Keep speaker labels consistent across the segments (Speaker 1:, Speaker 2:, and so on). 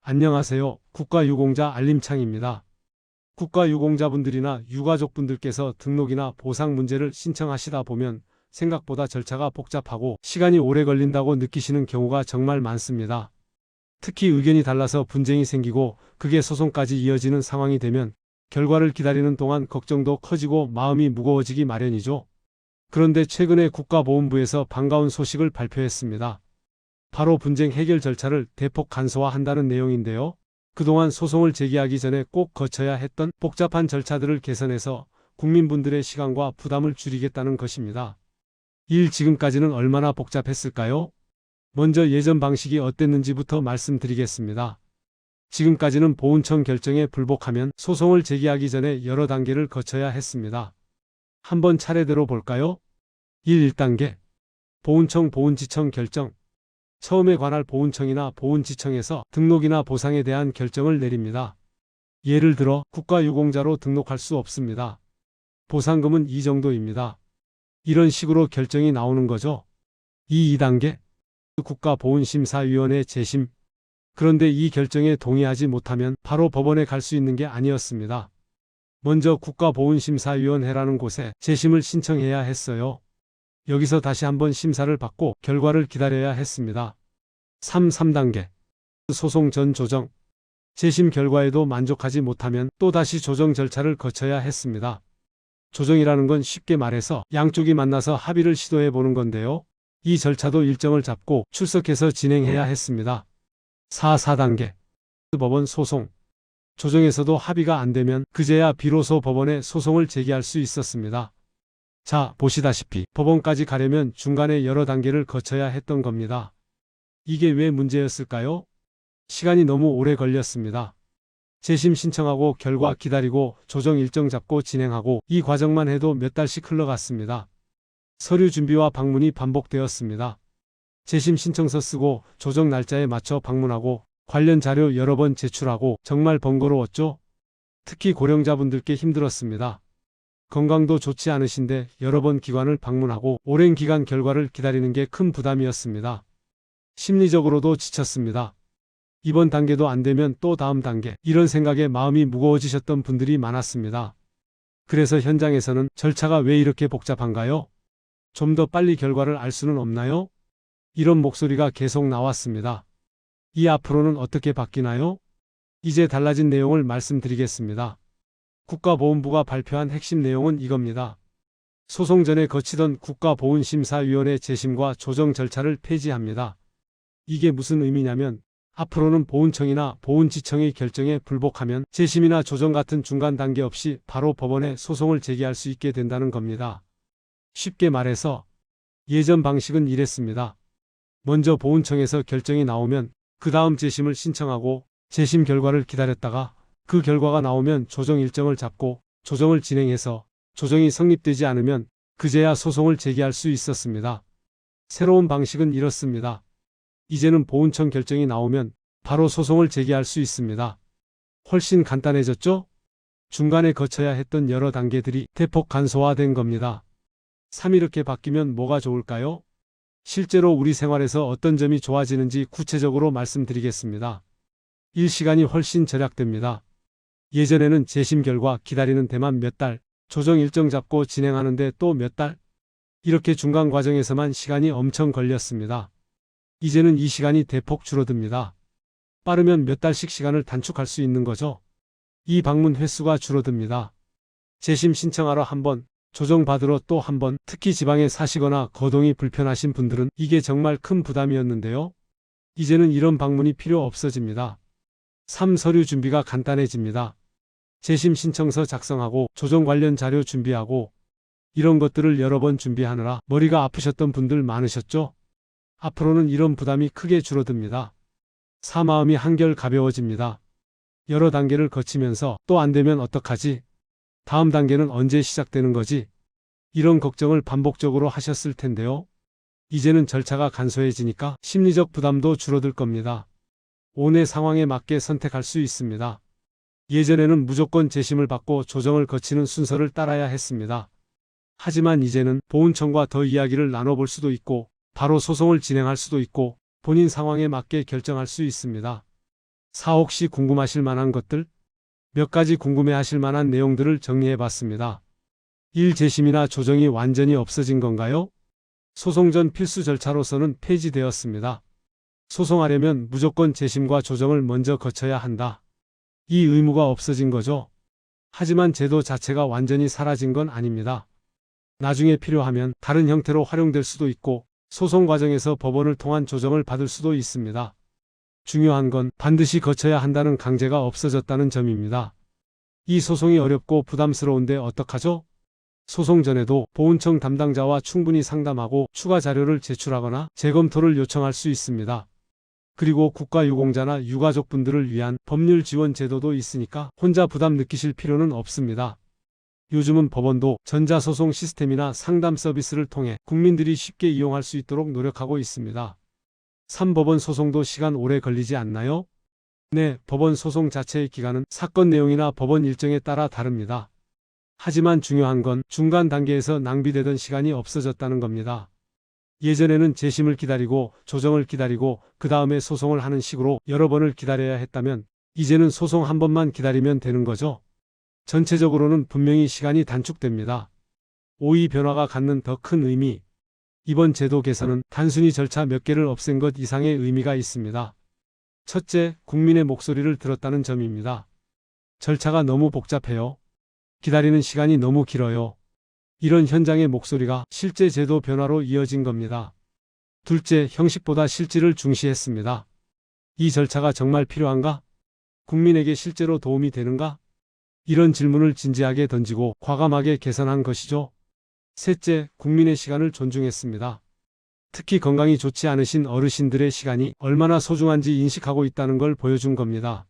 Speaker 1: 안녕하세요. 국가유공자 알림창입니다. 국가유공자분들이나 유가족분들께서 등록이나 보상 문제를 신청하시다 보면 생각보다 절차가 복잡하고 시간이 오래 걸린다고 느끼시는 경우가 정말 많습니다. 특히 의견이 달라서 분쟁이 생기고 그게 소송까지 이어지는 상황이 되면 결과를 기다리는 동안 걱정도 커지고 마음이 무거워지기 마련이죠. 그런데 최근에 국가보훈부에서 반가운 소식을 발표했습니다. 바로 분쟁 해결 절차를 대폭 간소화한다는 내용인데요. 그동안 소송을 제기하기 전에 꼭 거쳐야 했던 복잡한 절차들을 개선해서 국민분들의 시간과 부담을 줄이겠다는 것입니다. 지금까지는 얼마나 복잡했을까요? 먼저 예전 방식이 어땠는지부터 말씀드리겠습니다. 지금까지는 보훈청 결정에 불복하면 소송을 제기하기 전에 여러 단계를 거쳐야 했습니다. 한번 차례대로 볼까요? 1단계 보훈청 보훈지청 결정. 처음에 관할 보훈청이나 보훈지청에서 등록이나 보상에 대한 결정을 내립니다. 예를 들어 국가유공자로 등록할 수 없습니다. 보상금은 이 정도입니다. 이런 식으로 결정이 나오는 거죠. 2단계 국가보훈심사위원회 재심. 그런데 이 결정에 동의하지 못하면 바로 법원에 갈 수 있는 게 아니었습니다. 먼저 국가보훈심사위원회라는 곳에 재심을 신청해야 했어요. 여기서 다시 한번 심사를 받고 결과를 기다려야 했습니다. 3단계 소송 전 조정. 재심 결과에도 만족하지 못하면 또다시 조정 절차를 거쳐야 했습니다. 조정이라는 건 쉽게 말해서 양쪽이 만나서 합의를 시도해 보는 건데요. 이 절차도 일정을 잡고 출석해서 진행해야 했습니다. 4단계 법원 소송. 조정에서도 합의가 안 되면 그제야 비로소 법원에 소송을 제기할 수 있었습니다. 자, 보시다시피 법원까지 가려면 중간에 여러 단계를 거쳐야 했던 겁니다. 이게 왜 문제였을까요? 시간이 너무 오래 걸렸습니다. 재심 신청하고 결과 기다리고 조정 일정 잡고 진행하고 이 과정만 해도 몇 달씩 흘러갔습니다. 서류 준비와 방문이 반복되었습니다. 재심 신청서 쓰고 조정 날짜에 맞춰 방문하고 관련 자료 여러 번 제출하고 정말 번거로웠죠? 특히 고령자분들께 힘들었습니다. 건강도 좋지 않으신데 여러 번 기관을 방문하고 오랜 기간 결과를 기다리는 게 큰 부담이었습니다. 심리적으로도 지쳤습니다. 이번 단계도 안 되면 또 다음 단계, 이런 생각에 마음이 무거워지셨던 분들이 많았습니다. 그래서 현장에서는 절차가 왜 이렇게 복잡한가요? 좀 더 빨리 결과를 알 수는 없나요? 이런 목소리가 계속 나왔습니다. 이 앞으로는 어떻게 바뀌나요? 이제 달라진 내용을 말씀드리겠습니다. 국가보훈부가 발표한 핵심 내용은 이겁니다. 소송 전에 거치던 국가보훈심사위원회 재심과 조정 절차를 폐지합니다. 이게 무슨 의미냐면 앞으로는 보훈청이나 보훈지청의 결정에 불복하면 재심이나 조정 같은 중간 단계 없이 바로 법원에 소송을 제기할 수 있게 된다는 겁니다. 쉽게 말해서 예전 방식은 이랬습니다. 먼저 보훈청에서 결정이 나오면 그 다음 재심을 신청하고 재심 결과를 기다렸다가 그 결과가 나오면 조정 일정을 잡고 조정을 진행해서 조정이 성립되지 않으면 그제야 소송을 제기할 수 있었습니다. 새로운 방식은 이렇습니다. 이제는 보훈청 결정이 나오면 바로 소송을 제기할 수 있습니다. 훨씬 간단해졌죠? 중간에 거쳐야 했던 여러 단계들이 대폭 간소화된 겁니다. 이렇게 바뀌면 뭐가 좋을까요? 실제로 우리 생활에서 어떤 점이 좋아지는지 구체적으로 말씀드리겠습니다. 시간이 훨씬 절약됩니다. 예전에는 재심 결과 기다리는 데만 몇 달, 조정 일정 잡고 진행하는데 또 몇 달, 이렇게 중간 과정에서만 시간이 엄청 걸렸습니다. 이제는 이 시간이 대폭 줄어듭니다. 빠르면 몇 달씩 시간을 단축할 수 있는 거죠. 이 방문 횟수가 줄어듭니다. 재심 신청하러 한 번, 조정 받으러 또 한 번, 특히 지방에 사시거나 거동이 불편하신 분들은 이게 정말 큰 부담이었는데요. 이제는 이런 방문이 필요 없어집니다. 서류 준비가 간단해집니다. 재심 신청서 작성하고 조정 관련 자료 준비하고 이런 것들을 여러 번 준비하느라 머리가 아프셨던 분들 많으셨죠? 앞으로는 이런 부담이 크게 줄어듭니다. 마음이 한결 가벼워집니다. 여러 단계를 거치면서 또 안 되면 어떡하지? 다음 단계는 언제 시작되는 거지? 이런 걱정을 반복적으로 하셨을 텐데요. 이제는 절차가 간소해지니까 심리적 부담도 줄어들 겁니다. 온의 상황에 맞게 선택할 수 있습니다. 예전에는 무조건 재심을 받고 조정을 거치는 순서를 따라야 했습니다. 하지만 이제는 보훈청과 더 이야기를 나눠볼 수도 있고 바로 소송을 진행할 수도 있고 본인 상황에 맞게 결정할 수 있습니다. 혹시 궁금하실 만한 것들? 몇 가지 궁금해하실 만한 내용들을 정리해 봤습니다. 1. 재심이나 조정이 완전히 없어진 건가요? 소송 전 필수 절차로서는 폐지되었습니다. 소송하려면 무조건 재심과 조정을 먼저 거쳐야 한다. 이 의무가 없어진 거죠. 하지만 제도 자체가 완전히 사라진 건 아닙니다. 나중에 필요하면 다른 형태로 활용될 수도 있고 소송 과정에서 법원을 통한 조정을 받을 수도 있습니다. 중요한 건 반드시 거쳐야 한다는 강제가 없어졌다는 점입니다. 이 소송이 어렵고 부담스러운데 어떡하죠? 소송 전에도 보훈청 담당자와 충분히 상담하고 추가 자료를 제출하거나 재검토를 요청할 수 있습니다. 그리고 국가유공자나 유가족분들을 위한 법률 지원 제도도 있으니까 혼자 부담 느끼실 필요는 없습니다. 요즘은 법원도 전자소송 시스템이나 상담 서비스를 통해 국민들이 쉽게 이용할 수 있도록 노력하고 있습니다. 3. 법원 소송도 시간 오래 걸리지 않나요? 네, 법원 소송 자체의 기간은 사건 내용이나 법원 일정에 따라 다릅니다. 하지만 중요한 건 중간 단계에서 낭비되던 시간이 없어졌다는 겁니다. 예전에는 재심을 기다리고 조정을 기다리고 그 다음에 소송을 하는 식으로 여러 번을 기다려야 했다면 이제는 소송 한 번만 기다리면 되는 거죠. 전체적으로는 분명히 시간이 단축됩니다. 5. 이 변화가 갖는 더 큰 의미. 이번 제도 개선은 단순히 절차 몇 개를 없앤 것 이상의 의미가 있습니다. 첫째, 국민의 목소리를 들었다는 점입니다. 절차가 너무 복잡해요. 기다리는 시간이 너무 길어요. 이런 현장의 목소리가 실제 제도 변화로 이어진 겁니다. 둘째, 형식보다 실질을 중시했습니다. 이 절차가 정말 필요한가? 국민에게 실제로 도움이 되는가? 이런 질문을 진지하게 던지고 과감하게 개선한 것이죠. 셋째, 국민의 시간을 존중했습니다. 특히 건강이 좋지 않으신 어르신들의 시간이 얼마나 소중한지 인식하고 있다는 걸 보여준 겁니다.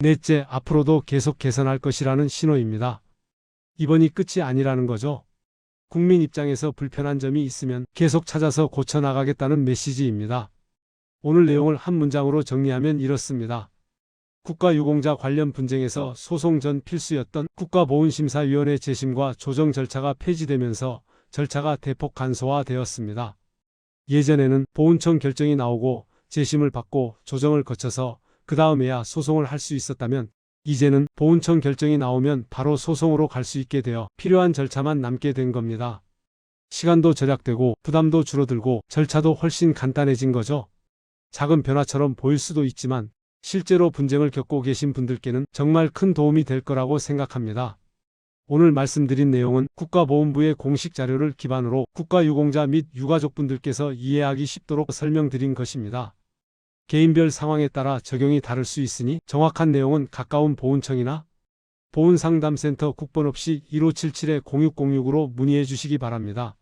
Speaker 1: 넷째, 앞으로도 계속 개선할 것이라는 신호입니다. 이번이 끝이 아니라는 거죠. 국민 입장에서 불편한 점이 있으면 계속 찾아서 고쳐나가겠다는 메시지입니다. 오늘 내용을 한 문장으로 정리하면 이렇습니다. 국가유공자 관련 분쟁에서 소송 전 필수였던 국가보훈심사위원회 재심과 조정 절차가 폐지되면서 절차가 대폭 간소화되었습니다. 예전에는 보훈청 결정이 나오고 재심을 받고 조정을 거쳐서 그 다음에야 소송을 할 수 있었다면 이제는 보훈청 결정이 나오면 바로 소송으로 갈 수 있게 되어 필요한 절차만 남게 된 겁니다. 시간도 절약되고 부담도 줄어들고 절차도 훨씬 간단해진 거죠. 작은 변화처럼 보일 수도 있지만 실제로 분쟁을 겪고 계신 분들께는 정말 큰 도움이 될 거라고 생각합니다. 오늘 말씀드린 내용은 국가보훈부의 공식 자료를 기반으로 국가유공자 및 유가족분들께서 이해하기 쉽도록 설명드린 것입니다. 개인별 상황에 따라 적용이 다를 수 있으니 정확한 내용은 가까운 보훈청이나 보훈상담센터 국번 없이 1577-0606으로 문의해 주시기 바랍니다.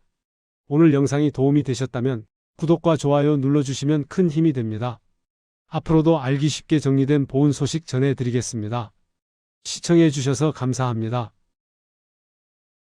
Speaker 1: 오늘 영상이 도움이 되셨다면 구독과 좋아요 눌러주시면 큰 힘이 됩니다. 앞으로도 알기 쉽게 정리된 보훈 소식 전해드리겠습니다. 시청해 주셔서 감사합니다.